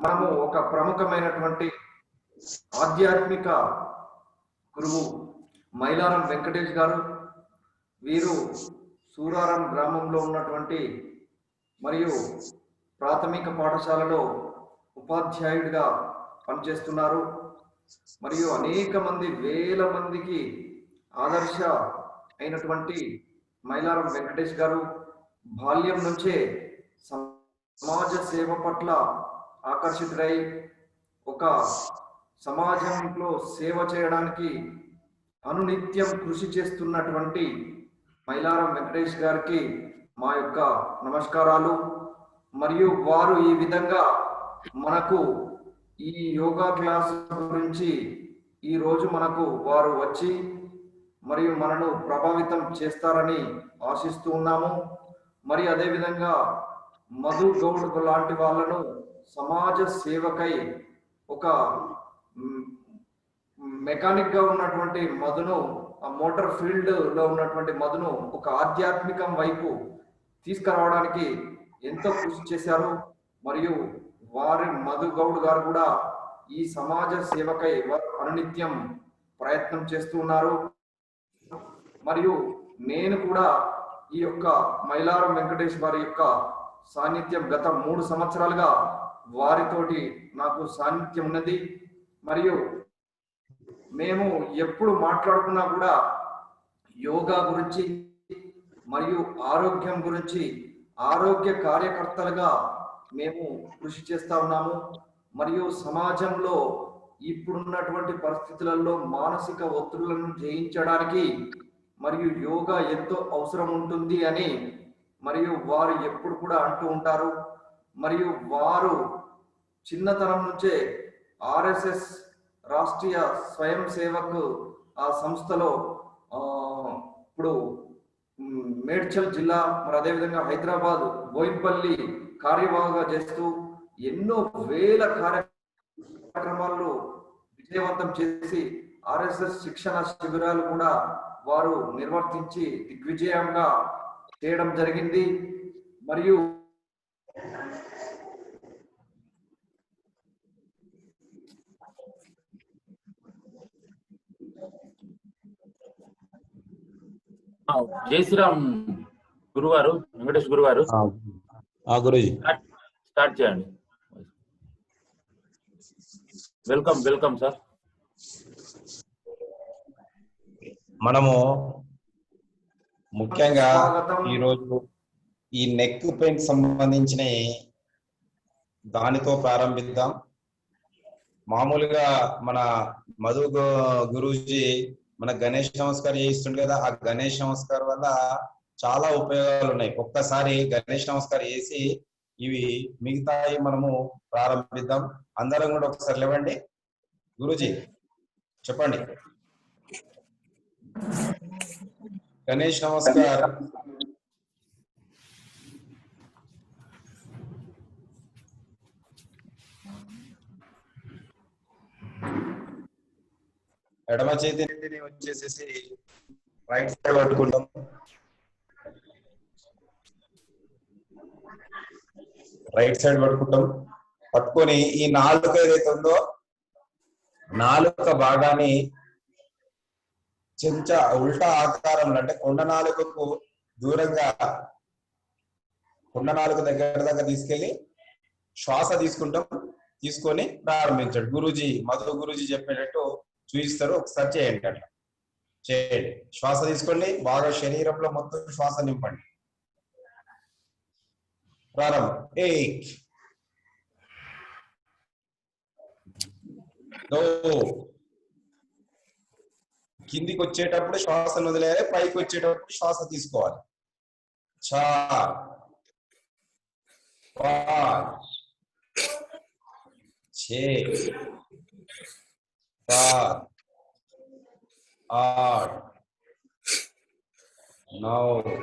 మనము ఒక ప్రముఖమైనటువంటి ఆధ్యాత్మిక గురువు మైలారం వెంకటేష్ గారు. వీరు సూరారం గ్రామంలో ఉన్నటువంటి మరియు ప్రాథమిక పాఠశాలలో ఉపాధ్యాయుడిగా పనిచేస్తున్నారు. మరియు అనేక మంది వేల మందికి ఆదర్శ అయినటువంటి మైలారం వెంకటేష్ గారు బాల్యం నుంచే సమాజ సేవ పట్ల ఆకర్షితుడై ఒక సమాజంలో సేవ చేయడానికి అనునిత్యం కృషి చేస్తున్నటువంటి మైలారం వెంకటేష్ గారికి మా యొక్క నమస్కారాలు. మరియు వారు ఈ విధంగా మనకు ఈ యోగా క్లాస్ గురించి ఈరోజు మనకు వారు వచ్చి మరియు మనను ప్రభావితం చేస్తారని ఆశిస్తూ ఉన్నాము. మరి అదేవిధంగా మధు గౌడ్ లాంటి వాళ్ళను సమాజ సేవకై ఒక మెకానిక్ గా ఉన్నటువంటి మధును, ఆ మోటార్ ఫీల్డ్ లో ఉన్నటువంటి మధును ఒక ఆధ్యాత్మికం వైపు తీసుకురావడానికి ఎంతో కృషి చేశారు. మరియు వారి మధు గౌడ్ గారు కూడా ఈ సమాజ సేవకై వారు అనునిత్యం ప్రయత్నం చేస్తూ ఉన్నారు. మరియు నేను కూడా ఈ యొక్క మైలారం వెంకటేష్ వారి యొక్క సాన్నిధ్యం గత 3 సంవత్సరాలుగా వారితోటి నాకు సాన్నిధ్యం ఉన్నది. మరియు మేము ఎప్పుడు మాట్లాడుకున్నా కూడా యోగా గురించి మరియు ఆరోగ్యం గురించి, ఆరోగ్య కార్యకర్తలుగా మేము కృషి చేస్తా ఉన్నాము. మరియు సమాజంలో ఇప్పుడున్నటువంటి పరిస్థితులలో మానసిక ఒత్తిడులను జయించడానికి మరియు యోగా ఎంతో అవసరం ఉంటుంది అని మరియు వారు ఎప్పుడు కూడా అంటూ ఉంటారు. మరియు వారు చిన్నతనం నుంచే ఆర్ఎస్ఎస్ రాష్ట్రీయ స్వయం సేవక్ ఆ సంస్థలో ఇప్పుడు మేడ్చల్ జిల్లా, మరి అదేవిధంగా హైదరాబాద్ బోయిన్పల్లి కార్యవాహగా చేస్తూ ఎన్నో వేల కార్యక్రమాల్లో విజయవంతం చేసి ఆర్ఎస్ఎస్ శిక్షణ శిబిరాలు కూడా వారు నిర్వర్తించి దిగ్విజయంగా చేయడం జరిగింది. మరియు జై శ్రీరామ్ గురువారు, వెంకటేష్ గురువారు గురుజీ స్టార్ట్ చేయండి. Welcome welcome sir. మనము ముఖ్యంగా ఈరోజు ఈ నెక్ పెయిన్ సంబంధించిన దానితో ప్రారంభిద్దాం. మామూలుగా మన మధు గురూజీ మన గణేష్ నమస్కారం చేయిస్తుండే కదా, ఆ గణేష్ నమస్కారం వల్ల చాలా ఉపయోగాలు ఉన్నాయి. ఒక్కసారి గణేష్ నమస్కారం చేసి ఇవి మిగతాయి మనము ప్రారంభిద్దాం. అందరం కూడా ఒకసారి లేవండి. గురూజీ చెప్పండి. గణేష్ నమస్కారం. ఎడమ చేతిని వచ్చేసేసి రైట్ సైడ్ పట్టుకుంటాం. రైట్ సైడ్ పట్టుకొని ఈ నాలుక ఏదైతే ఉందో నాలుక భాగాన్ని చెంచా ఉల్టా ఆకారంలో, అంటే కొండ నాలుకకు దూరంగా కొండ నాలుక దగ్గర తీసుకెళ్లి శ్వాస తీసుకొని ప్రారంభించాడు. గురూజీ మధు గురూజీ చెప్పేటట్టు చూపిస్తారు. ఒకసారి చేయండి, అట్లా చేయండి. శ్వాస తీసుకోండి, బాగా శరీరంలో మొత్తం శ్వాస నింపండి. ప్రారంభం. కిందికి వచ్చేటప్పుడు శ్వాసను వదిలేయాలి, పైకి వచ్చేటప్పుడు శ్వాస తీసుకోవాలి. 4 5 6 7 8 9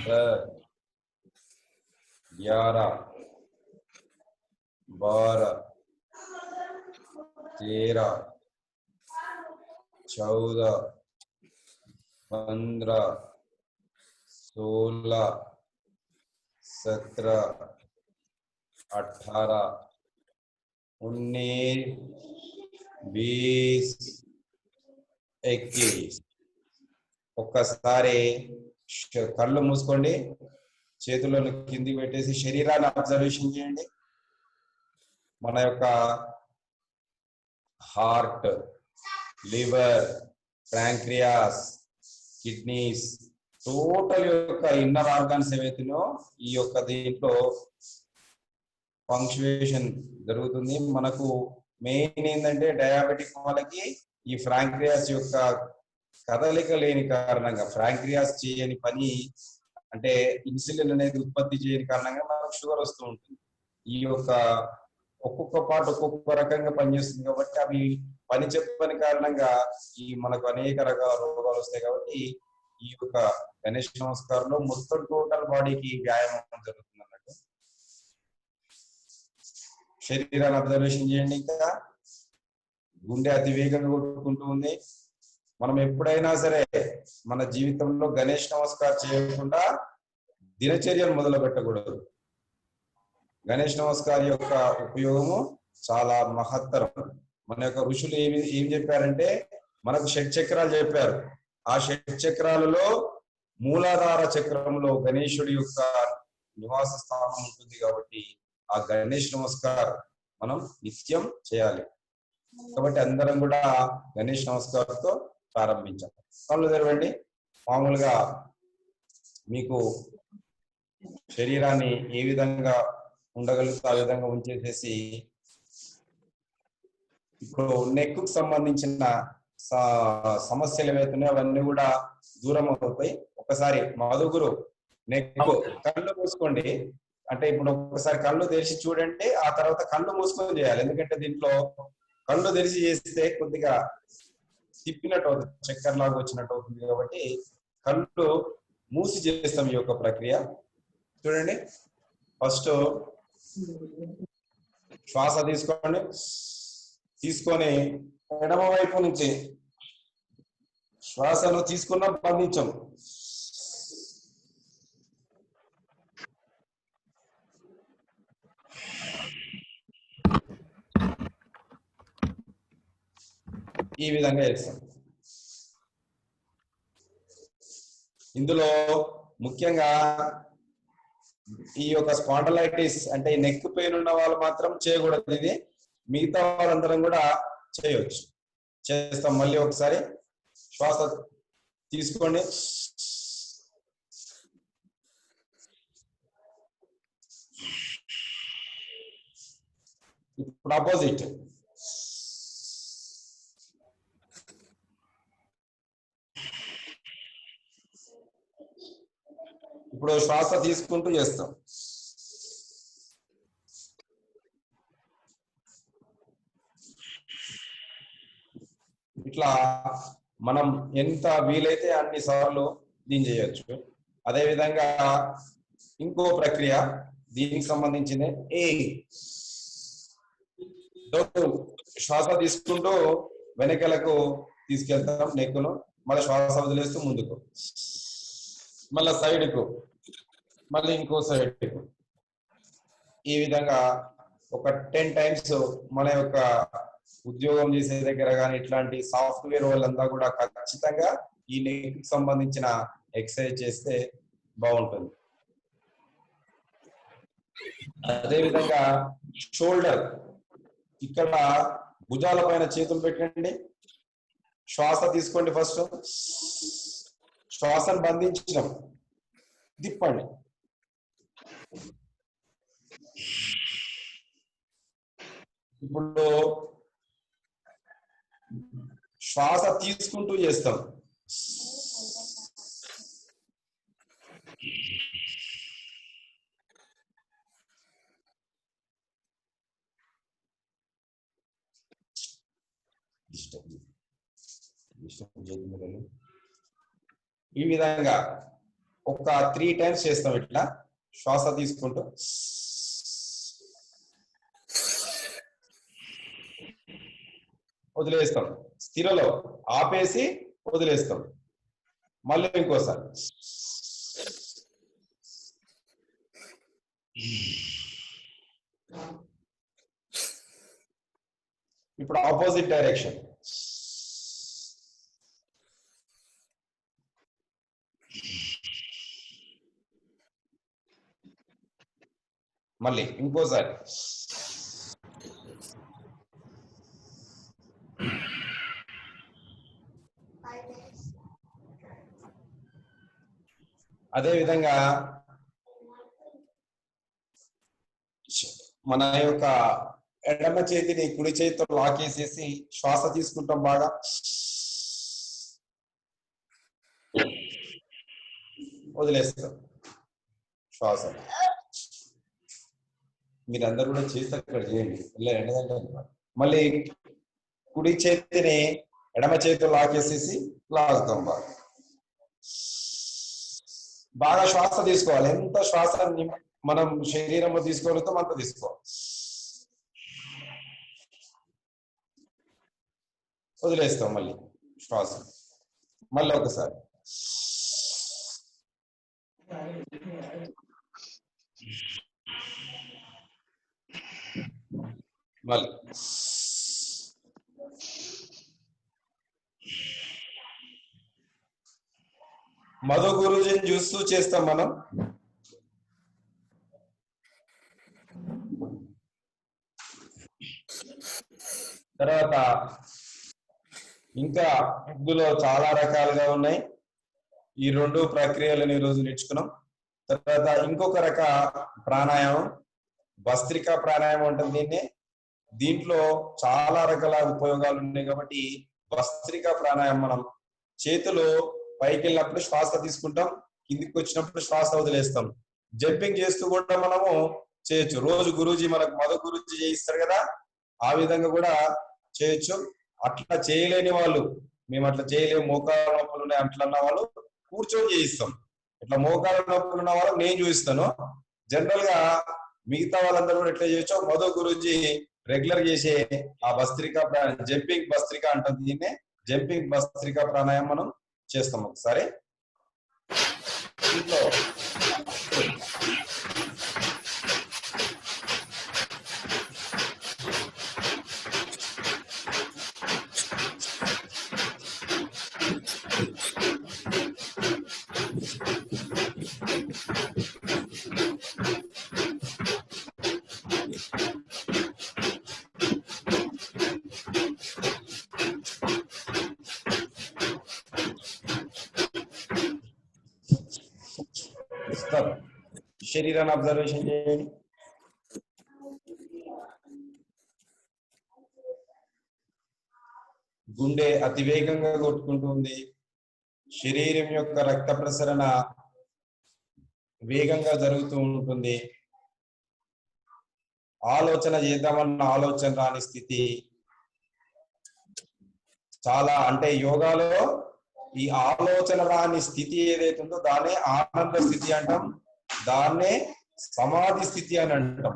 10 11 12 13 14 15 16 17 18, 19, 20, 21. ఒక్కసారి కళ్ళు మూసుకోండి, చేతులను కిందికి పెట్టేసి శరీరాన్ని అబ్జర్వేషన్ చేయండి. మన యొక్క heart, liver, pancreas, kidneys, total యొక్క ఇన్నర్ ఆర్గాన్స్ ఏవైతున్నాయో ఈ యొక్క దీంట్లో పంక్చువేషన్ జరుగుతుంది. మనకు మెయిన్ ఏంటంటే డయాబెటిక్ వాళ్ళకి ఈ ఫ్రాంక్రియాస్ యొక్క కదలిక లేని కారణంగా, ఫ్రాంక్రియాస్ చేయని పని అంటే ఇన్సులిన్ అనేది ఉత్పత్తి చేయని కారణంగా మనకు షుగర్ వస్తూ ఉంటుంది. ఈ యొక్క ఒక్కొక్క పార్ట్ ఒక్కొక్క రకంగా పనిచేస్తుంది కాబట్టి అవి పని చెప్పని కారణంగా ఈ మనకు అనేక రకాల రోగాలు వస్తాయి. కాబట్టి ఈ యొక్క గణేష్ నమస్కారంలో మొత్తం టోటల్ బాడీకి వ్యాయామం జరుగుతుంది అన్నట్టు. శరీరాన్ని అబ్జర్వేషన్ చేయండి. ఇంకా గుండె అతి వేగంగా కొట్టుకుంటూ ఉంది. మనం ఎప్పుడైనా సరే మన జీవితంలో గణేష్ నమస్కారం చేయకుండా దినచర్యను మొదలు పెట్టకూడదు. గణేష్ నమస్కారం యొక్క ఉపయోగము చాలా మహత్తరం. మన యొక్క ఋషులు ఏం చెప్పారంటే మనకు షట్చక్రాలు చెప్పారు. ఆ షట్చక్రాలలో మూలాధార చక్రంలో గణేశుడి యొక్క నివాస స్థానం ఉంటుంది. కాబట్టి ఆ గణేష్ నమస్కారం మనం నిత్యం చేయాలి. కాబట్టి అందరం కూడా గణేష్ నమస్కారంతో ప్రారంభించాం. కళ్ళు తెరవండి. మామూలుగా మీకు శరీరాన్ని ఏ విధంగా ఉండగలుగుతా ఆ విధంగా ఉంచేసేసి ఇప్పుడు నెక్ కు సంబంధించిన సమస్యలు ఏవైతున్నాయో అవన్నీ కూడా దూరం అవుతాయి. ఒకసారి మధుగురు నెక్ కళ్ళు మూసుకోండి. అంటే ఇప్పుడు ఒకసారి కళ్ళు తెరిచి చూడండి, ఆ తర్వాత కళ్ళు మూసుకొని చేయాలి. ఎందుకంటే దీంట్లో కళ్ళు తెరిచి చేస్తే కొద్దిగా తిప్పినట్టు అవుతుంది, చక్కెర లాగా వచ్చినట్టు అవుతుంది. కాబట్టి కళ్ళు మూసి చేస్తాం ఈ యొక్క ప్రక్రియ. చూడండి, ఫస్ట్ శ్వాస తీసుకోండి. తీసుకొని ఎడమ వైపు నుంచి శ్వాసను తీసుకున్నాం, బంధించాం. ఈ విధంగా చేస్తాం. ఇందులో ముఖ్యంగా ఈ యొక్క స్పాండలైటిస్ అంటే నెక్ పెయిన్ ఉన్న వాళ్ళు మాత్రం చేయకూడదు. ఇది మిగతా వాళ్ళందరం కూడా చేయవచ్చు. చేస్తాం. మళ్ళీ ఒకసారి శ్వాస తీసుకోండి. ఇప్పుడు ఆపోజిట్. ఇప్పుడు శ్వాస తీసుకుంటూ చేస్తాం. ఇట్లా మనం ఎంత వీలైతే అన్ని సార్లు దీన్ని చేయొచ్చు. అదే విధంగా ఇంకో ప్రక్రియ దీనికి సంబంధించింది. శ్వాస తీసుకుంటూ వెనకలకు తీసుకెళ్తాం నెక్కును, మళ్ళీ శ్వాస వదిలేస్తూ ముందుకు, మళ్ళీ సైడ్కు, మళ్ళీ ఇంకో సైడ్కు. ఈ విధంగా ఒక 10 టైమ్స్ మన యొక్క ఉద్యోగం చేసే దగ్గర కానీ ఇట్లాంటి సాఫ్ట్వేర్ వాళ్ళంతా కూడా ఖచ్చితంగా ఈ నెక్ సంబంధించిన ఎక్సర్సైజ్ చేస్తే బాగుంటుంది. అదే విధంగా షోల్డర్, ఇక్కడ భుజాల పైన చేతులు పెట్టండి. శ్వాస తీసుకోండి. ఫస్ట్ శ్వాసను బంధించడం, తిప్పండి. ఇప్పుడు శ్వాస తీసుకుంటూ చేస్తాం. ఈ విధంగా ఒక 3 టైమ్స్ చేస్తాం. ఇట్లా శ్వాస తీసుకుంటూ వదిలేస్తాం. స్థిరలో ఆపేసి వదిలేస్తాం. మళ్ళీ ఇంకోసారి ఇప్పుడు ఆపోజిట్ డైరెక్షన్. మళ్ళీ ఇంకోసారి. అదే విధంగా మన యొక్క ఎడమ చేతిని కుడి చేతితో లాకేసేసి శ్వాస తీసుకుంటాం బాగా. వదిలేస్తాం శ్వాస. మీరందరూ కూడా చేస్తే అక్కడ చేయండి. మళ్ళీ కుడి చేతిని ఎడమ చేతితో లాకేసేసి లాగుతాం బాగా. బాగా శ్వాస తీసుకోవాలి. ఎంత శ్వాస మనం శరీరంలో తీసుకోగలుగుతాం అంత తీసుకోవాలి. వదిలేస్తాం మళ్ళీ శ్వాస. మళ్ళీ ఒకసారి. మళ్ళీ మధు గురూజీని చూస్తూ చేస్తాం మనం. తర్వాత ఇంకా ఇందులో చాలా రకాలుగా ఉన్నాయి. ఈ రెండు ప్రక్రియలను ఈరోజు నేర్చుకున్నాం. తర్వాత ఇంకొక రక ప్రాణాయామం భస్త్రికా ప్రాణాయామం ఉంటుంది. దీంట్లో చాలా రకాల ఉపయోగాలు ఉన్నాయి కాబట్టి భస్త్రికా ప్రాణాయామం మనం చేతులు పైకి వెళ్ళినప్పుడు శ్వాస తీసుకుంటాం, కిందికి వచ్చినప్పుడు శ్వాస వదిలేస్తాం. జంపింగ్ చేస్తూ కూడా మనము చేయొచ్చు. రోజు గురూజీ మనకు మధు గురూజీ చేయిస్తారు కదా, ఆ విధంగా కూడా చేయొచ్చు. అట్లా చేయలేని వాళ్ళు, మేము అట్లా చేయలేము, మోకాళ్ళ నొప్పులు ఉన్నాయి అట్లన్న వాళ్ళు కూర్చొని చేయిస్తాం. ఇట్లా మోకాళ్ళ నొప్పులు ఉన్న వాళ్ళు నేను చూపిస్తాను. జనరల్ గా మిగతా వాళ్ళందరూ కూడా ఎట్లా చేయొచ్చు, మధు గురూజీ రెగ్యులర్ చేసే ఆ భస్త్రికా ప్రాణాయామం, జంపింగ్ భస్త్రికా అంటుంది. దీన్నే జంపింగ్ భస్త్రికా ప్రాణాయామం మనం చేస్తాం. ఒకసారి ఇంట్లో శరీరాన్ని అబ్జర్వేషన్ చేయండి. గుండె అతివేగంగా కొట్టుకుంటుంది. శరీరం యొక్క రక్త ప్రసరణ వేగంగా జరుగుతూ ఉంటుంది. ఆలోచన చేద్దామన్న ఆలోచన రాని స్థితి. చాలా అంటే యోగాలో ఈ ఆలోచన రాని స్థితి ఏదైతే ఉందో దాన్నే ఆనంద స్థితి అంటాం, దాన్నే సమాధి స్థితి అని అంటాం.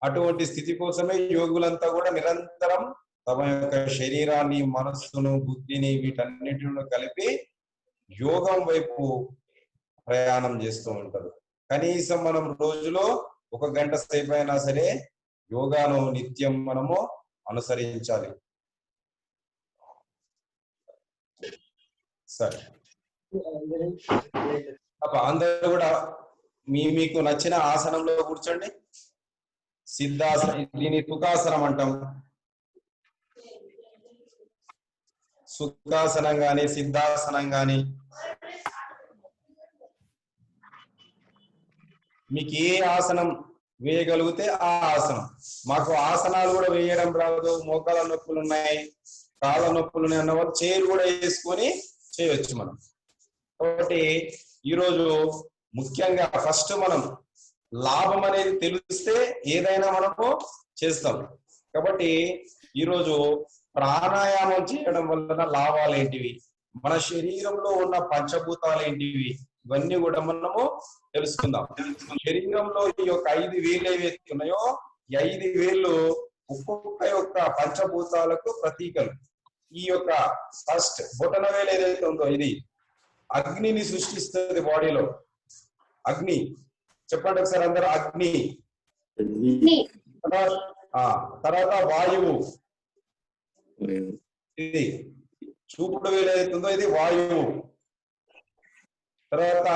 అటువంటి స్థితి కోసమే యోగులంతా కూడా నిరంతరం తమ యొక్క శరీరాన్ని, మనస్సును, బుద్ధిని వీటన్నిటిని కలిపి యోగం వైపు ప్రయాణం చేస్తూ ఉంటారు. కనీసం మనం రోజులో 1 గంట సేపు అయినా సరే యోగాను నిత్యం మనము అనుసరించాలి. సరే, అందరూ కూడా మీకు నచ్చిన ఆసనంలో కూర్చోండి. సిద్ధాసనం, దీని సుఖాసనం అంటాం. సుఖాసనం గాని సిద్ధాసనం గాని మీకు ఏ ఆసనం వేయగలిగితే ఆ ఆసనం. మాకు ఆసనాలు కూడా వేయడం రాదు, మోకాళ్ళ నొప్పులు ఉన్నాయి, కాళ్ళ నొప్పులు ఉన్నాయి అన్న వాళ్ళు చైర్ కూడా వేసుకొని చేయొచ్చు మనం. కాబట్టి ఈరోజు ముఖ్యంగా ఫస్ట్ మనం లాభం అనేది తెలిస్తే ఏదైనా మనము చేస్తాం. కాబట్టి ఈరోజు ప్రాణాయామం చేయడం వలన లాభాలు ఏంటివి, మన శరీరంలో ఉన్న పంచభూతాలు ఏంటివి, ఇవన్నీ కూడా మనము తెలుసుకుందాం. శరీరంలో ఈ యొక్క 5 వేలు ఏవైతే ఉన్నాయో ఈ 5 వేలు ఒక్కొక్క యొక్క పంచభూతాలకు ప్రతీకలు. ఈ యొక్క ఫస్ట్ బొటన వేలు ఏదైతే ఉందో ఇది అగ్నిని సృష్టిస్తుంది బాడీలో. అగ్ని చెప్పండి ఒకసారి అందరూ. అగ్ని. తర్వాత వాయువు. ఇది చూపుడు వేలు ఏదైతుందో ఇది వాయువు, తర్వాత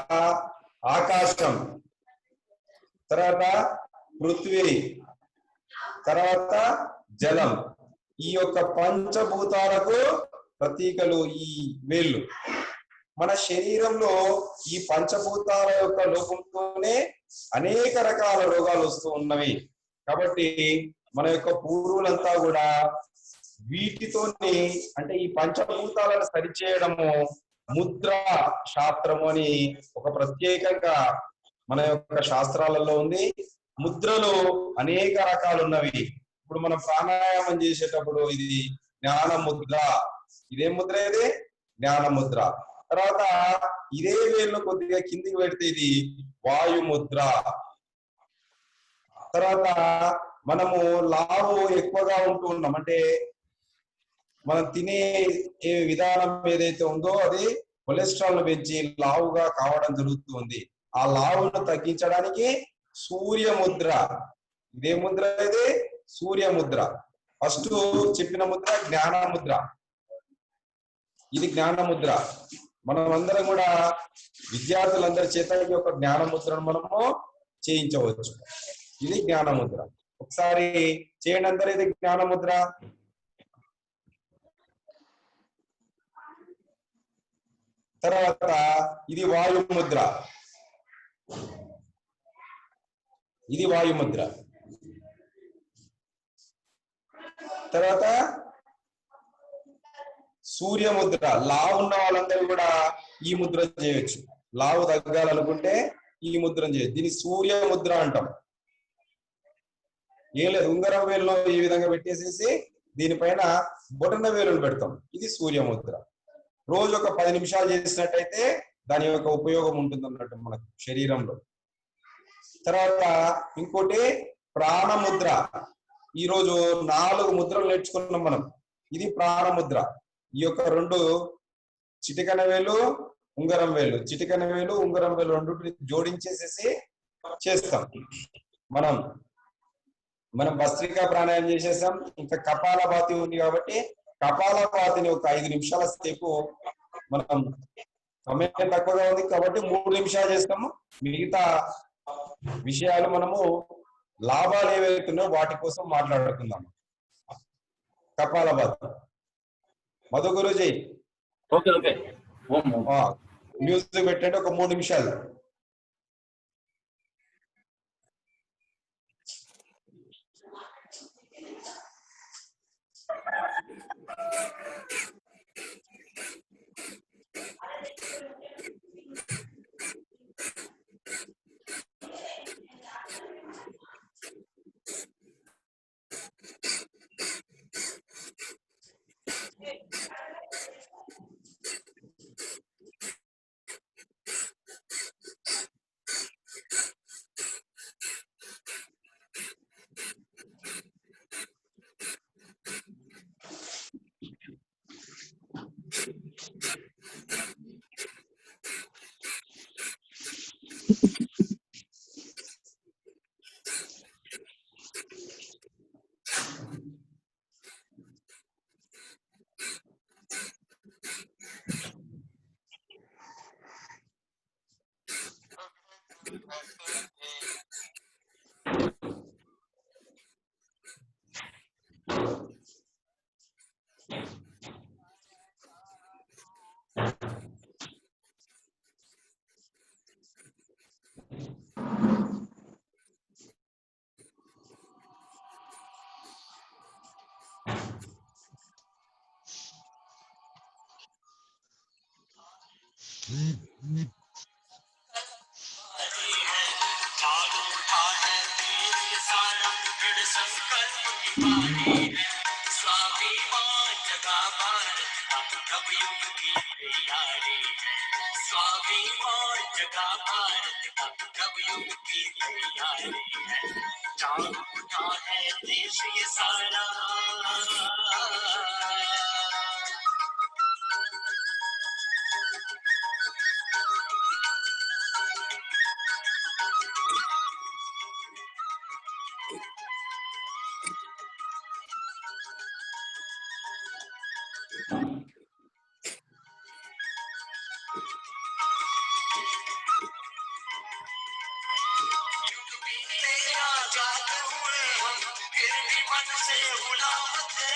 ఆకాశం, తర్వాత పృథ్వీ, తర్వాత జలం. ఈ యొక్క పంచభూతాలకు ప్రతీకలు ఈ వేళ్ళు. మన శరీరంలో ఈ పంచభూతాల యొక్క లోపంతోనే అనేక రకాల రోగాలు వస్తూ ఉన్నవి. కాబట్టి మన యొక్క పూర్వులంతా కూడా వీటితోని అంటే ఈ పంచభూతాలను సరిచేయడము ముద్ర శాస్త్రము అని ఒక ప్రత్యేకంగా మన యొక్క శాస్త్రాలలో ఉంది. ముద్రలు అనేక రకాలు ఉన్నవి. ఇప్పుడు మనం ప్రాణాయామం చేసేటప్పుడు ఇది జ్ఞాన ముద్ర. ఇదే ముద్ర, ఇది జ్ఞాన ముద్ర. తర్వాత ఇదే వేళ్ళు కొద్దిగా కిందికి పెడితే ఇది వాయు ముద్ర. తర్వాత మనము లావు ఎక్కువగా ఉంటూ ఉన్నాం అంటే మనం తినే విధానం ఏదైతే ఉందో అది కొలెస్ట్రాల్ పెంచి లావుగా కావడం జరుగుతుంది. ఆ లావును తగ్గించడానికి సూర్య ముద్ర. ఇదే ముద్ర, ఇది సూర్య ముద్ర. ఫస్ట్ చెప్పిన ముద్ర జ్ఞాన ముద్ర, ఇది జ్ఞాన ముద్ర. మనం అందరం కూడా విద్యార్థులందరి చేత ఈ యొక్క జ్ఞాన ముద్రను మనము చేయించవచ్చు. ఇది జ్ఞాన ముద్ర. ఒకసారి చేయండి అందరూ, ఇది జ్ఞాన ముద్ర. తర్వాత ఇది వాయు ముద్ర, ఇది వాయు ముద్ర. తర్వాత సూర్య ముద్ర. లావు ఉన్న వాళ్ళందరూ కూడా ఈ ముద్ర చేయొచ్చు. లావు తగ్గాలనుకుంటే ఈ ముద్ర చేయొచ్చు. దీన్ని సూర్య ముద్ర అంటాం. ఏం లేదు, ఉంగరం వేలులో ఈ విధంగా పెట్టేసేసి దీనిపైన బొటన వేలును పెడతాం. ఇది సూర్య ముద్ర. రోజు ఒక 10 నిమిషాలు చేసినట్టయితే దాని యొక్క ఉపయోగం ఉంటుంది అన్నట్టు మనకు శరీరంలో. తర్వాత ఇంకోటి ప్రాణముద్ర. ఈరోజు 4 ముద్రలు నేర్చుకున్నాం మనం. ఇది ప్రాణముద్ర. ఈ యొక్క 2 చిటికన వేలు, ఉంగరం వేలు, చిటికన వేలు, ఉంగరం వేలు రెండుని జోడించేసేసి చేస్తాం. మనం భస్త్రికా ప్రాణాయామం చేసేసాం. ఇంకా కపాలభాతి ఉంది కాబట్టి కపాలభాతిని ఒక 5 నిమిషాల సేపు, మనం సమయం తక్కువగా ఉంది కాబట్టి 3 నిమిషాలు చేస్తాము. మిగతా విషయాలు మనము లాభాలు ఏవైతున్నాయో వాటి కోసం మాట్లాడుకుందాం. Kapalbhati. Madhu Guruji, okay okay, music పెట్టండి ఒక 3 నిమిషాలు. मन से गुलाम थे,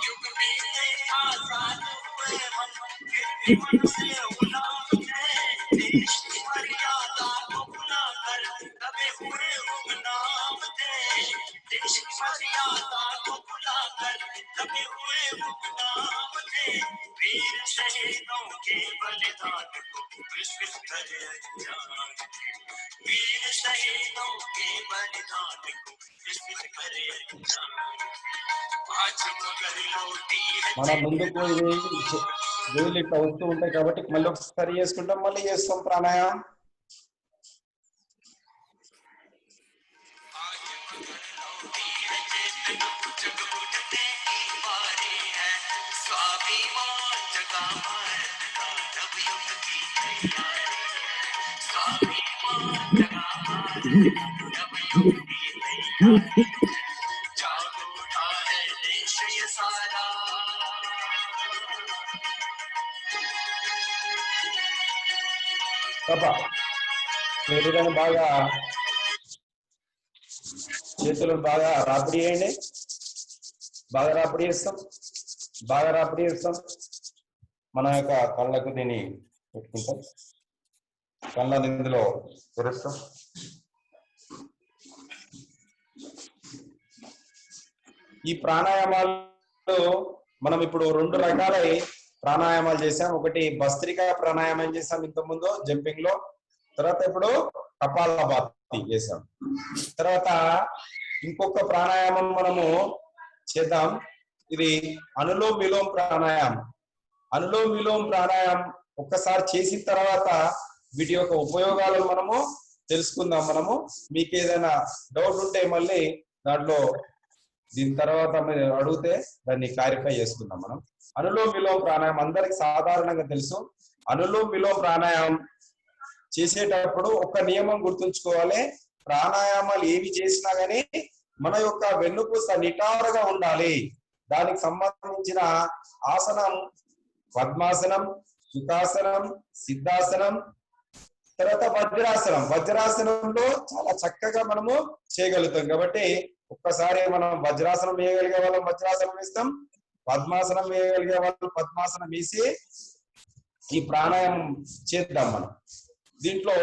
युग बीते आजाद हुए हम, फिर भी मन से गुलाम थे। देश की मर्यादा को भुला कर दबे हुए गुमनाम थे, देश की मर्यादा को भुला कर दबे हुए गुमनाम थे। वीर शहीदों के बलिदान को विश्व करे अनजान थे, वीर शहीदों के बलिदान को विश्व करे अनजान। आज मगर लौटी है మన ముందుకు ఇది వేలు ఇట్లా వస్తూ ఉంటాయి కాబట్టి మళ్ళీ ఒకసారి చేసుకుంటాం, మళ్ళీ చేస్తాం ప్రాణాయామం. శరీరాన్ని బాగా చేతులను బాగా రాపిడి చేయండి, బాగా రాపిడి చేస్తాం, బాగా రాపిడి చేస్తాం. మన యొక్క కళ్ళకు దీన్ని పెట్టుకుంటాం, కళ్ళని ఇందులో తెరుస్తాం. ఈ ప్రాణాయామాలు మనం ఇప్పుడు 2 రకాల ప్రాణాయామాలు చేసాం. ఒకటి భస్త్రికా ప్రాణాయామం చేసాం ఇంత ముందు జంపింగ్ లో, తర్వాత ఇప్పుడు కపాలభాతి చేసాం. తర్వాత ఇంకొక ప్రాణాయామం మనము చేద్దాం, ఇది అనులోమ్ విలోమ్ ప్రాణాయామం. అనులోమ్ విలోమ్ ప్రాణాయామం ఒక్కసారి చేసిన తర్వాత వీటి యొక్క ఉపయోగాలను మనము తెలుసుకుందాం. మనము మీకు ఏదైనా డౌట్ ఉంటే మళ్ళీ దాంట్లో దీని తర్వాత మీరు అడిగితే దాన్ని క్లారిఫై చేసుకుందాం. మనం అనులోమ్ విలోమ్ ప్రాణాయామం అందరికి సాధారణంగా తెలుసు. అనులోమ్ విలోమ్ ప్రాణాయామం చేసేటప్పుడు ఒక నియమం గుర్తుంచుకోవాలి, ప్రాణాయామాలు ఏవి చేసినా గానీ మన యొక్క వెన్నుపూస నిటారుగా ఉండాలి. దానికి సంబంధించిన ఆసనం పద్మాసనం, సుఖాసనం, సిద్ధాసనం, తర్వాత వజ్రాసనం. వజ్రాసనంలో చాలా చక్కగా మనము చేయగలుగుతాం. కాబట్టి ఒక్కసారి మనం వజ్రాసనం వేయగలిగే వాళ్ళం వజ్రాసనం వేస్తాం, పద్మాసనం వేయగలిగే వాళ్ళు పద్మాసనం వేసి ఈ ప్రాణాయామం చేద్దాం. మనం దీంట్లో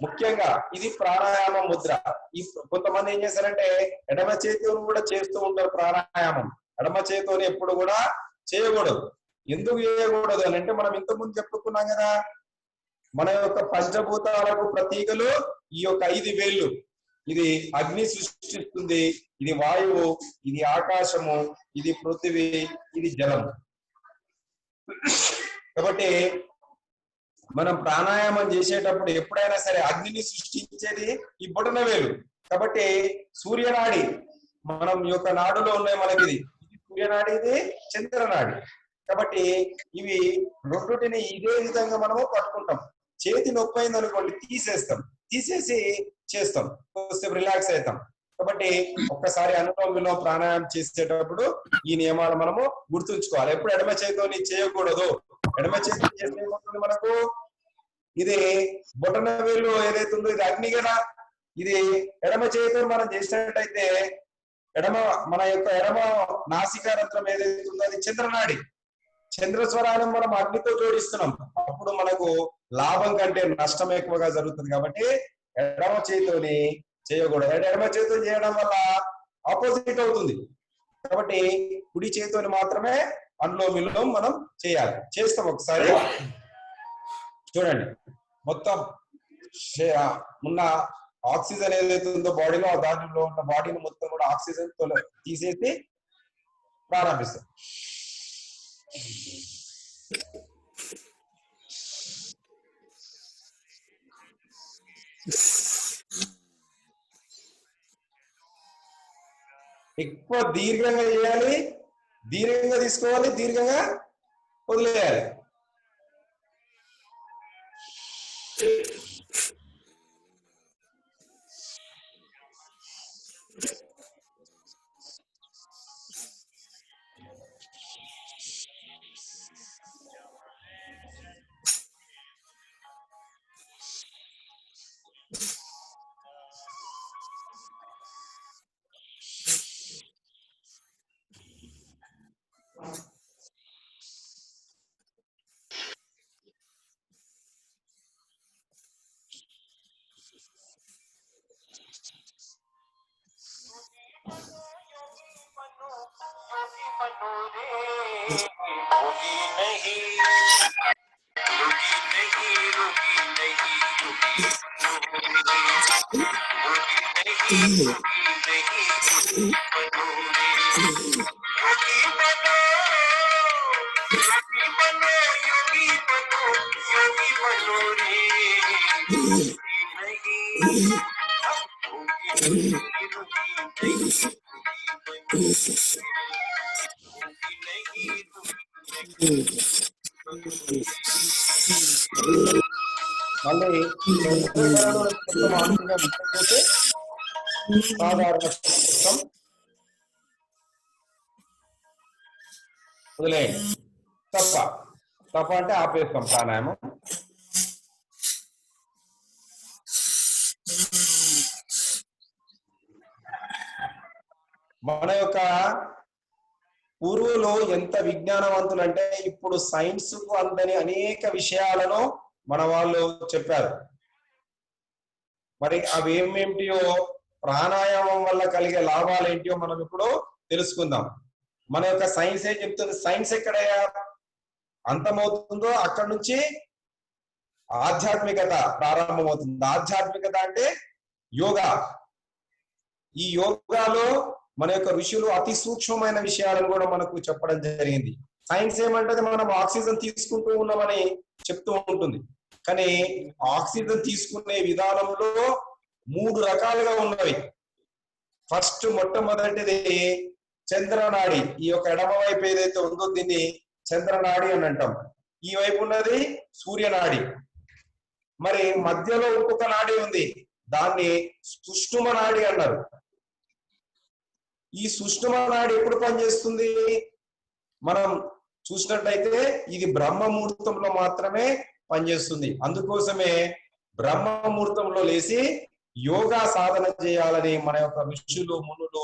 ముఖ్యంగా ఇది ప్రాణాయామ ముద్ర. ఈ కొంతమంది ఏం చేస్తారంటే ఎడమ చేతిని కూడా చేస్తూ ఉంటారు ప్రాణాయామం. ఎడమ చేతిని ఎప్పుడు కూడా చేయకూడదు. ఎందుకు చేయకూడదు అని అంటే మనం ఇంతకుముందు చెప్పుకున్నాం కదా, మన యొక్క పంచభూతాలకు ప్రతీకలు ఈ యొక్క 5 వేళ్ళు. ఇది అగ్ని సృష్టిస్తుంది, ఇది వాయువు, ఇది ఆకాశము, ఇది పృథివీ, ఇది జలం. కాబట్టి మనం ప్రాణాయామం చేసేటప్పుడు ఎప్పుడైనా సరే అగ్నిని సృష్టించేది ఈ బొటన వేలు. కాబట్టి సూర్యనాడి మనం యొక్క నాడులో ఉన్నాయి మనకి, ఇది సూర్యనాడి, ఇది చంద్రనాడి. కాబట్టి ఇవి రెండుటిని ఇదే విధంగా మనము పట్టుకుంటాం. చేతి నొప్పి అయింది అనుకోండి తీసేస్తాం, తీసేసి చేస్తాం, కొంచెం రిలాక్స్ అవుతాం. కాబట్టి ఒక్కసారి అనులోమ విలోమ ప్రాణాయామం చేసేటప్పుడు ఈ నియమాలు మనము గుర్తుంచుకోవాలి. ఎప్పుడు ఎడమ చేతిని చేయకూడదు. ఎడమ చేతి చేస్తే ఏమవుతుంది మనకు, ఇది బొటన వేలు ఏదైతే ఉందో ఇది అగ్ని కదా, ఇది ఎడమ చేతితో మనం చేసినట్టయితే మన యొక్క ఎడమ నాసికారంధ్రం ఏదైతే ఉందో అది చంద్రనాడి. చంద్రస్వరాలను మనం అగ్నితో జోడిస్తున్నాం, అప్పుడు మనకు లాభం కంటే నష్టం ఎక్కువగా జరుగుతుంది. కాబట్టి ఎడమ చేతిని చేయకూడదు. ఎడమ చేతితో చేయడం వల్ల ఆపోజిట్ అవుతుంది. కాబట్టి కుడి చేతిని మాత్రమే అనులోమ విలోమ మనం చేయాలి. చేస్తాం ఒకసారి చూడండి. మొత్తం ఉన్న ఆక్సిజన్ ఏదైతే ఉందో బాడీలో, దానిలో ఉన్న బాడీని మొత్తం కూడా ఆక్సిజన్ తీసేసి ప్రారంభిస్తాం. ఎక్కువ దీర్ఘంగా చేయాలి, దీర్ఘంగా తీసుకోవాలి, దీర్ఘంగా వదిలేయాలి. మళ్ళీ చంద్రకళను మొత్తం ఆంక్షగా ముట్టేసి సాధారణ పుస్తకం వదిలేయండి. తప్ప అంటే ఆపేస్తాం ప్రాణాయామం. మన యొక్క పూర్వులు ఎంత విజ్ఞానవంతులు అంటే ఇప్పుడు సైన్స్ కు అందని అనేక విషయాలను మన వాళ్ళు చెప్పారు. మరి అవి ఏమేమిటియో ప్రాణాయామం వల్ల కలిగే లాభాలు ఏంటియో మనం ఇప్పుడు తెలుసుకుందాం. మన యొక్క సైన్స్ ఏం చెప్తుంది? సైన్స్ ఎక్కడ అంతమవుతుందో అక్కడి నుంచి ఆధ్యాత్మికత ప్రారంభమవుతుంది. ఆధ్యాత్మికత అంటే యోగా. ఈ యోగాలో మన యొక్క ఋషులు అతి సూక్ష్మమైన విషయాలను కూడా మనకు చెప్పడం జరిగింది. సైన్స్ ఏమంటే మనం ఆక్సిజన్ తీసుకుంటూ ఉన్నామని చెప్తూ ఉంటుంది, కానీ ఆక్సిజన్ తీసుకునే విధానంలో 3 రకాలుగా ఉన్నవి. ఫస్ట్ మొట్టమొదటిది చంద్రనాడి. ఈ యొక్క ఎడమ వైపు ఏదైతే ఉందో దీన్ని చంద్రనాడి అని అంటాం. ఈ వైపు ఉన్నది సూర్యనాడి. మరి మధ్యలో ఇంకొక నాడి ఉంది, దాన్ని సుష్టుమ నాడి అన్నారు. ఈ సుష్టుమ నాడి ఎప్పుడు పనిచేస్తుంది? మనం చూసినట్లయితే ఇది బ్రహ్మ ముహూర్తంలో మాత్రమే పనిచేస్తుంది. అందుకోసమే బ్రహ్మ ముహూర్తంలో లేచి యోగా సాధన చేయాలని మన యొక్క ఋషులు మునులు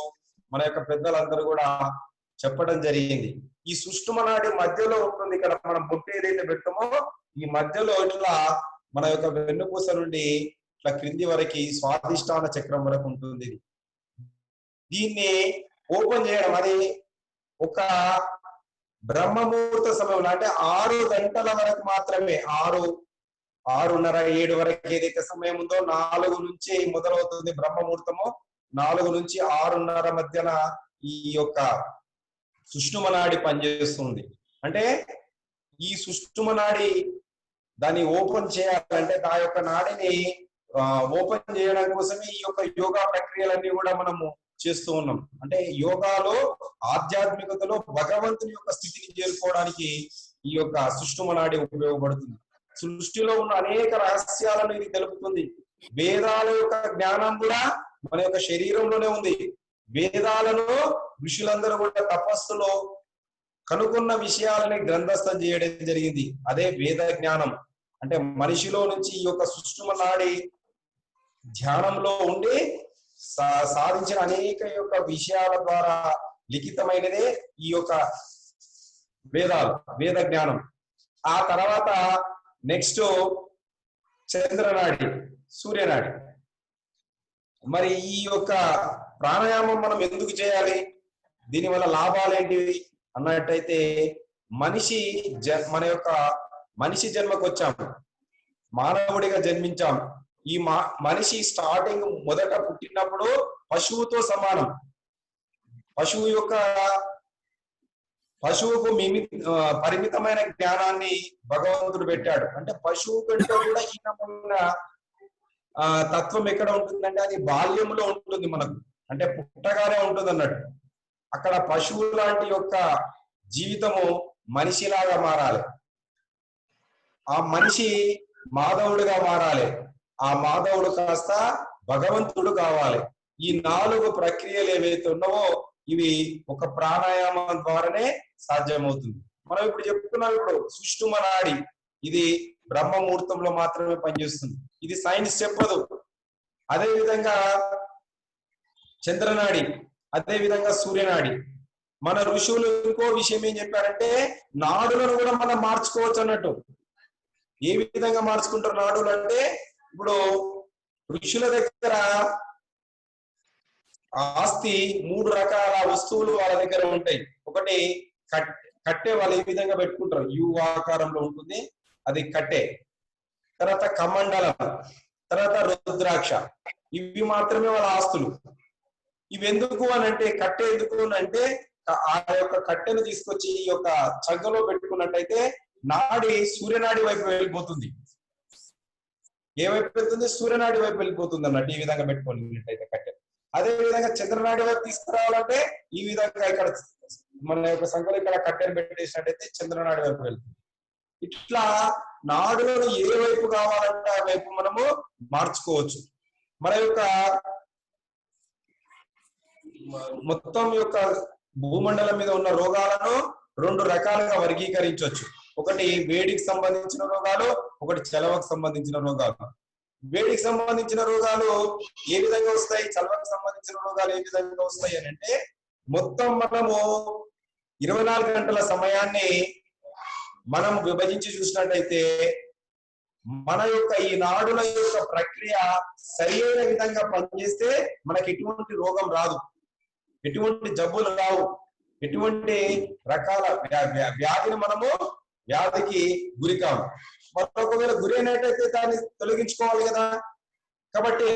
మన యొక్క పెద్దలందరూ కూడా చెప్పడం జరిగింది. ఈ సుష్టుమ నాడి మధ్యలో ఉంటుంది. ఇక్కడ మనం బొట్టు ఏదైతే పెట్టామో ఈ మధ్యలో ఇట్లా మన యొక్క వెన్నుపూస నుండి ఇట్లా క్రింది వరకు స్వాధిష్టాన చక్రం వరకు ఉంటుంది. దీన్ని ఓపెన్ చేయడం అది ఒక బ్రహ్మ ముహూర్త సమయంలో అంటే 6 గంటల వరకు మాత్రమే, 6:30, 7 వరకు ఏదైతే సమయం ఉందో 4 నుంచి మొదలవుతుంది బ్రహ్మ ముహూర్తము. 4 నుంచి 6:30 మధ్యన ఈ యొక్క సుష్టుమ నాడి పనిచేస్తుంది. అంటే ఈ సుష్టుమ నాడి దాన్ని ఓపెన్ చేయాలంటే ఆ యొక్క నాడిని ఓపెన్ చేయడం కోసమే ఈ యొక్క యోగా ప్రక్రియలన్నీ కూడా మనము చేస్తూ ఉన్నాం. అంటే యోగాలో ఆధ్యాత్మికతలో భగవంతుని యొక్క స్థితిని చేరుకోవడానికి ఈ యొక్క సుష్టుమ నాడి ఉపయోగపడుతుంది. సృష్టిలో ఉన్న అనేక రహస్యాలను ఇది తెలుపుతుంది. వేదాల యొక్క జ్ఞానం కూడా మన యొక్క శరీరంలోనే ఉంది. వేదాలను ఋషులందరూ కూడా తపస్సులో కనుగొన్న విషయాలని గ్రంథస్థం చేయడం జరిగింది. అదే వేద జ్ఞానం. అంటే మనిషిలో నుంచి ఈ యొక్క సుష్టుమ నాడి ధ్యానంలో ఉండి సాధించిన అనేక యొక్క విషయాల ద్వారా లిఖితమైనదే ఈ యొక్క వేదాలు, వేద జ్ఞానం. ఆ తర్వాత నెక్స్ట్ చంద్రనాడి, సూర్యనాడి. మరి ఈ యొక్క ప్రాణాయామం మనం ఎందుకు చేయాలి? దీనివల్ల లాభాలు ఏంటివి అన్నట్టయితే మన యొక్క మనిషి జన్మకు వచ్చాం, మానవుడిగా జన్మించాం. ఈ మనిషి స్టార్టింగ్ మొదట పుట్టినప్పుడు పశువుతో సమానం. పశువుకు పరిమితమైన జ్ఞానాన్ని భగవంతుడు పెట్టాడు. అంటే పశువు కంటే కూడా హీనమైన తత్వం ఎక్కడ ఉంటుందంటే అది బాల్యంలో ఉంటుంది మనకు, అంటే పుట్టగానే ఉంటుంది అన్నట్టు. అక్కడ పశువు లాంటి యొక్క జీవితము మనిషిలాగా మారాలి. ఆ మనిషి మాధవుడిగా మారాలి. ఆ మాధవుడు కాస్త భగవంతుడు కావాలి. ఈ 4 ప్రక్రియలు ఏవైతే ఉన్నావో ఇవి ఒక ప్రాణాయామం ద్వారానే సాధ్యమవుతుంది. మనం ఇప్పుడు చెప్పుకున్నాం. ఇప్పుడు సుష్టుమ నాడి ఇది బ్రహ్మ ముహూర్తంలో మాత్రమే పనిచేస్తుంది. ఇది సైన్స్ చెప్పదు. అదే విధంగా చంద్రనాడి, అదే విధంగా సూర్యనాడి. మన ఋషులు ఇంకో విషయం ఏం చెప్పారంటే నాడులను కూడా మనం మార్చుకోవచ్చు అన్నట్టు. ఏ విధంగా మార్చుకుంటారు నాడులు అంటే, ఇప్పుడు ఋషుల దగ్గర ఆస్తి 3 రకాల వస్తువులు వాళ్ళ దగ్గర ఉంటాయి. ఒకటి కట్టె, వాళ్ళు ఏ విధంగా పెట్టుకుంటారు, యు ఆకారంలో ఉంటుంది, అది కట్టె. తర్వాత కమండలం, తర్వాత రుద్రాక్ష, ఇవి మాత్రమే వాళ్ళ ఆస్తులు. ఇవి ఎందుకు అని అంటే, కట్టె ఎందుకు అని అంటే, ఆ యొక్క కట్టెను తీసుకొచ్చి ఈ యొక్క చగ్గలో పెట్టుకున్నట్టయితే నాడి సూర్యనాడి వైపు వెళ్ళిపోతుంది. ఏ వైపు వెళ్తుంది? సూర్యనాడి వైపు వెళ్ళిపోతుంది అన్నట్టు. ఈ విధంగా పెట్టుకున్నట్టయితే కట్టె. అదే విధంగా చంద్రనాడి వైపు తీసుకురావాలంటే ఈ విధంగా ఇక్కడ మన యొక్క సంఖ్యలో ఇక్కడ కట్టెను పెట్టేసినట్టయితే చంద్రనాడి వైపు వెళ్తుంది. ఇట్లా నాడులను ఏ వైపు కావాలంటే ఆ వైపు మనము మార్చుకోవచ్చు. మన యొక్క మొత్తం యొక్క భూమండలం మీద ఉన్న రోగాలను 2 రకాలుగా వర్గీకరించవచ్చు. ఒకటి వేడికి సంబంధించిన రోగాలు, ఒకటి చలవకు సంబంధించిన రోగాలు. వేడికి సంబంధించిన రోగాలు ఏ విధంగా వస్తాయి, చలవకు సంబంధించిన రోగాలు ఏ విధంగా వస్తాయి అని అంటే, మొత్తం మనము 24 గంటల సమయాన్ని మనం విభజించి చూసినట్టయితే మన యొక్క ఈ నాడుల యొక్క ప్రక్రియ సరైన విధంగా పనిచేస్తే మనకి ఎటువంటి రోగం రాదు, ఎటువంటి జబ్బులు రావు, ఎటువంటి రకాల వ్యాధిని మనము వ్యాధికి గురి కావు. ఒకవేళ గురి అయినట్టయితే దాన్ని తొలగించుకోవాలి కదా. కాబట్టి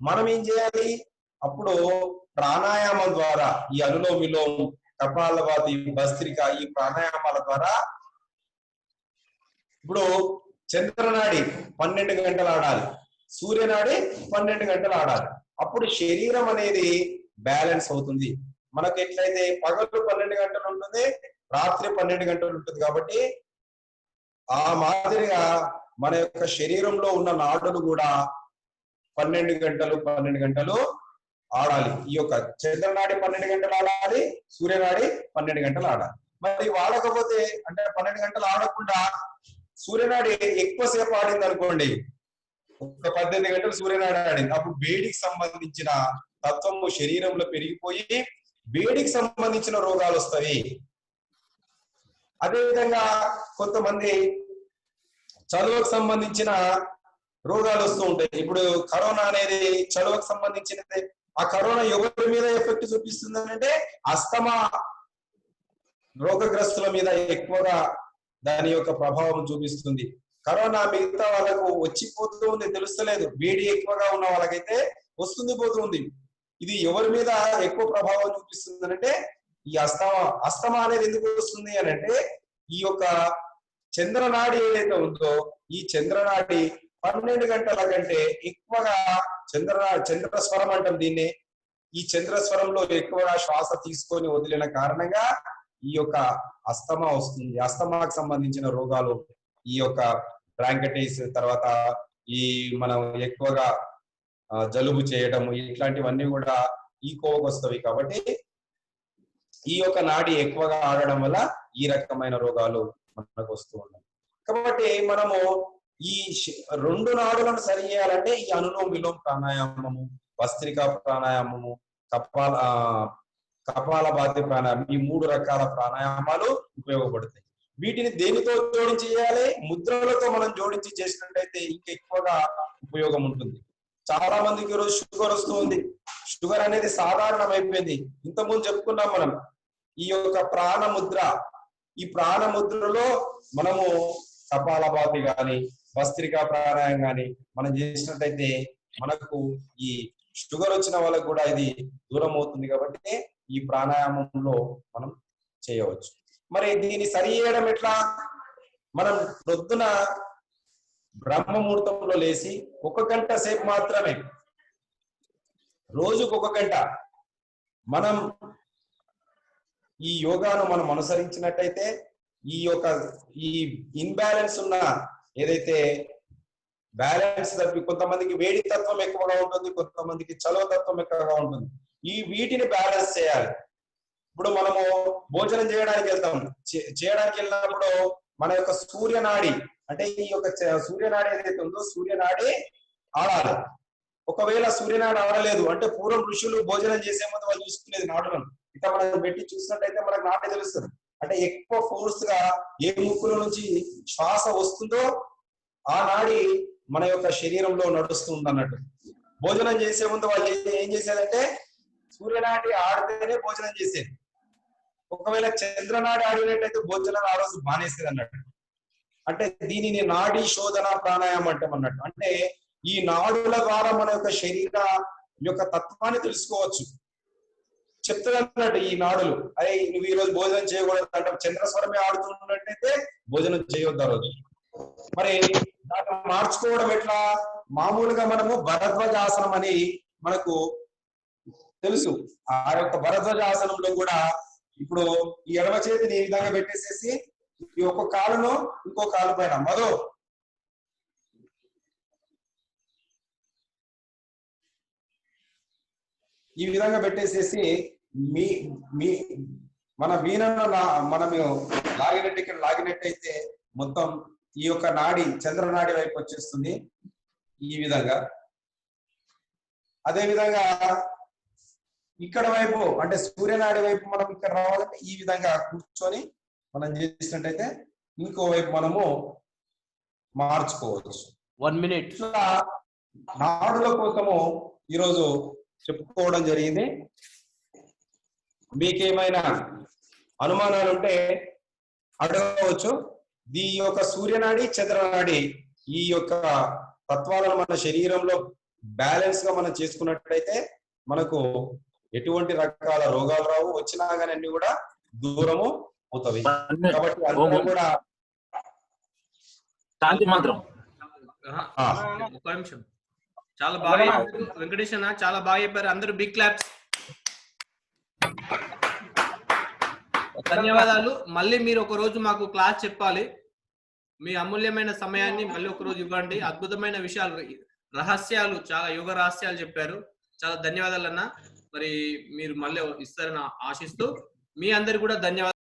మనం ఏం చేయాలి? అప్పుడు ప్రాణాయామం ద్వారా ఈ అనులోమ విలోమ, కపాలభాతి, భస్త్రిక, ఈ ప్రాణాయామాల ద్వారా ఇప్పుడు చంద్రనాడి 12 గంటలు ఆడాలి, సూర్యనాడి 12 గంటలు ఆడాలి. అప్పుడు శరీరం అనేది బ్యాలెన్స్ అవుతుంది. మనకు ఎట్లయితే పగలు 12 గంటలు ఉంటుంది, రాత్రి 12 గంటలు ఉంటుంది. కాబట్టి ఆ మాదిరిగా మన యొక్క శరీరంలో ఉన్న నాడులు కూడా 12 గంటలు ఆడాలి. ఈ యొక్క చంద్రనాడి 12 గంటలు ఆడాలి, సూర్యనాడి 12 గంటలు ఆడాలి. మరి వాడకపోతే అంటే 12 గంటలు ఆడకుండా సూర్యనాడి ఎక్కువసేపు ఆడింది అనుకోండి, ఒక 18 గంటలు సూర్యనాడి ఆడింది, అప్పుడు వేడికి సంబంధించిన తత్వము శరీరంలో పెరిగిపోయి వేడికి సంబంధించిన రోగాలు వస్తాయి. అదేవిధంగా కొంతమంది చలువకు సంబంధించిన రోగాలు వస్తూ ఉంటాయి. ఇప్పుడు కరోనా అనేది చలువకు సంబంధించినది. ఆ కరోనా ఎవరి మీద ఎఫెక్ట్ చూపిస్తుంది అంటే అస్తమా రోగగ్రస్తుల మీద ఎక్కువగా దాని యొక్క ప్రభావం చూపిస్తుంది. కరోనా మిగతా వాళ్ళకు వచ్చిపోతూ ఉంది, తెలుస్తలేదు. వేడి ఎక్కువగా ఉన్న వాళ్ళకైతే వస్తుంది పోతుంది. ఇది ఎవరి మీద ఎక్కువ ప్రభావం చూపిస్తుంది అంటే ఈ అస్తమా అనేది ఎందుకు వస్తుంది అని అంటే, ఈ యొక్క చంద్రనాడి ఏదైతే ఉందో ఈ చంద్రనాడి 12 గంటల కంటే ఎక్కువగా చంద్రస్వరం అంటాం దీన్ని. ఈ చంద్రస్వరంలో ఎక్కువగా శ్వాస తీసుకొని వదిలిన కారణంగా ఈ యొక్క అస్తమా వస్తుంది. అస్తమాకు సంబంధించిన రోగాలు, ఈ యొక్క బ్రాంకైటిస్, తర్వాత ఈ మనం ఎక్కువగా జలుబు చేయడము, ఇట్లాంటివన్నీ కూడా ఈ కోవకు వస్తాయి. కాబట్టి ఈ యొక్క నాడి ఎక్కువగా ఆడడం వల్ల ఈ రకమైన రోగాలు మనకు వస్తూ ఉన్నాయి. కాబట్టి మనము ఈ 2 నాడులను సరి చేయాలంటే ఈ అనులోమ విలోమ ప్రాణాయామము, భస్త్రికా ప్రాణాయామము, కపాలభాతి ప్రాణాయామం, ఈ 3 రకాల ప్రాణాయామాలు ఉపయోగపడతాయి. వీటిని దేనితో జోడించి చేయాలి? ముద్రలతో మనం జోడించి చేసినట్టయితే ఇంకా ఎక్కువగా ఉపయోగం ఉంటుంది. చాలా మందికి ఈరోజు షుగర్ వస్తూ ఉంది. షుగర్ అనేది సాధారణం అయిపోయింది. ఇంతకుముందు చెప్పుకున్నాం మనం ఈ యొక్క ప్రాణముద్ర. ఈ ప్రాణముద్రలో మనము కపాలభాతి గాని, భస్త్రికా ప్రాణాయామం గాని మనం చేసినట్టయితే మనకు ఈ షుగర్ వచ్చిన వాళ్ళకు కూడా ఇది దూరం అవుతుంది. కాబట్టి ఈ ప్రాణాయామంలో మనం చేయవచ్చు. మరి దీన్ని సరి చేయడం ఎట్లా? మనం పొద్దున బ్రహ్మ ముహూర్తంలో లేచి 1 గంట సేపు మాత్రమే, రోజుకు 1 గంట మనం ఈ యోగాను మనం అనుసరించినట్టయితే ఈ ఇన్బ్యాలెన్స్ ఉన్న ఏదైతే బ్యాలెన్స్ తప్పి, కొంతమందికి వేడి తత్వం ఎక్కువగా ఉంటుంది, కొంతమందికి చలవ తత్వం ఎక్కువగా ఉంటుంది. వీటిని బ్యాలెన్స్ చేయాలి. ఇప్పుడు మనము భోజనం చేయడానికి వెళ్ళినప్పుడు మన యొక్క సూర్యనాడి అంటే ఈ యొక్క సూర్యనాడి ఏదైతే ఉందో సూర్యనాడి ఆడాలి. ఒకవేళ సూర్యనాడి ఆడలేదు అంటే పూర్వం ఋషులు భోజనం చేసే ముందు వాళ్ళు చూసుకునేది నాడులను. ఇట్లా మనం పెట్టి చూసినట్టయితే మనకు నాటి తెలుస్తుంది. అంటే ఎక్కువ ఫోర్స్ గా ఏ ముక్కుల నుంచి శ్వాస వస్తుందో ఆ నాడి మన యొక్క శరీరంలో నడుస్తుంది అన్నట్టు. భోజనం చేసే ముందు వాళ్ళు ఏం చేసేదంటే సూర్యనాడి ఆడితేనే భోజనం చేసేది. ఒకవేళ చంద్రనాడి ఆడినట్టయితే భోజనం ఆ రోజు మానేసేది అన్నట్టు. అంటే దీనిని నాడీ శోధన ప్రాణాయామం అంటాం అన్నట్టు. అంటే ఈ నాడుల ద్వారా మన యొక్క శరీర యొక్క తత్వాన్ని తెలుసుకోవచ్చు. చెప్తున్నట్టు ఈ నాడులు, అరే నువ్వు ఈ రోజు భోజనం చేయకూడదు అంటే చంద్రస్వరమే ఆడుతున్నట్టయితే భోజనం చేయొద్దు ఆ రోజు. మరి దాన్ని మార్చుకోవడం ఎట్లా? మామూలుగా మనము భరద్వాజాసనం అని మనకు తెలుసు. ఆ యొక్క భరద్వాజాసనంలో కూడా ఇప్పుడు ఈ ఎడమ చేతిని ఈ విధంగా పెట్టేసేసి ఈ ఒక్క కాలును ఇంకో కాలు పైన మరో ఈ విధంగా పెట్టేసేసి మన వీణను మనము లాగినట్టయితే మొత్తం ఈ యొక్క నాడి చంద్రనాడి వైపు వచ్చేస్తుంది ఈ విధంగా. అదే విధంగా ఇక్కడ వైపు అంటే సూర్యనాడి వైపు మనం ఇక్కడ రావాలంటే ఈ విధంగా కూర్చొని మనం చేసినట్టయితే ఇంకో వైపు మనము మార్చుకోవచ్చు. 1 minute. ఇట్లా నాడుల కోసము ఈరోజు చెప్పుకోవడం జరిగింది. మీకేమైనా అనుమానాలు ఉంటే అడగవచ్చు. ఈ యొక్క సూర్యనాడి చంద్రనాడి ఈ యొక్క తత్వాలను మన శరీరంలో బ్యాలెన్స్ గా మనం చేసుకున్నట్లయితే మనకు ఎటువంటి రకాల రోగాలు రావు, వచ్చినా కానీ అన్ని కూడా దూరము అవుతాయి. కాబట్టి అందరూ కూడా శాంతి మంత్రం. ఒక నిమిషం. చాలా బాగా వెంకటేష్ అన్న, చాలా బాగా చెప్పారు. అందరూ బిగ్ క్లాప్స్. ధన్యవాదాలు. మళ్ళీ మీరు ఒక రోజు మాకు క్లాస్ చెప్పాలి. మీ అమూల్యమైన సమయాన్ని మళ్ళీ ఒక రోజు ఇవ్వండి. అద్భుతమైన విషయాలు, రహస్యాలు, చాలా యుగ రహస్యాలు చెప్పారు. చాలా ధన్యవాదాలు అన్న. మరి మీరు మళ్ళీ ఇస్తారని ఆశిస్తూ మీ అందరికి కూడా ధన్యవాదాలు.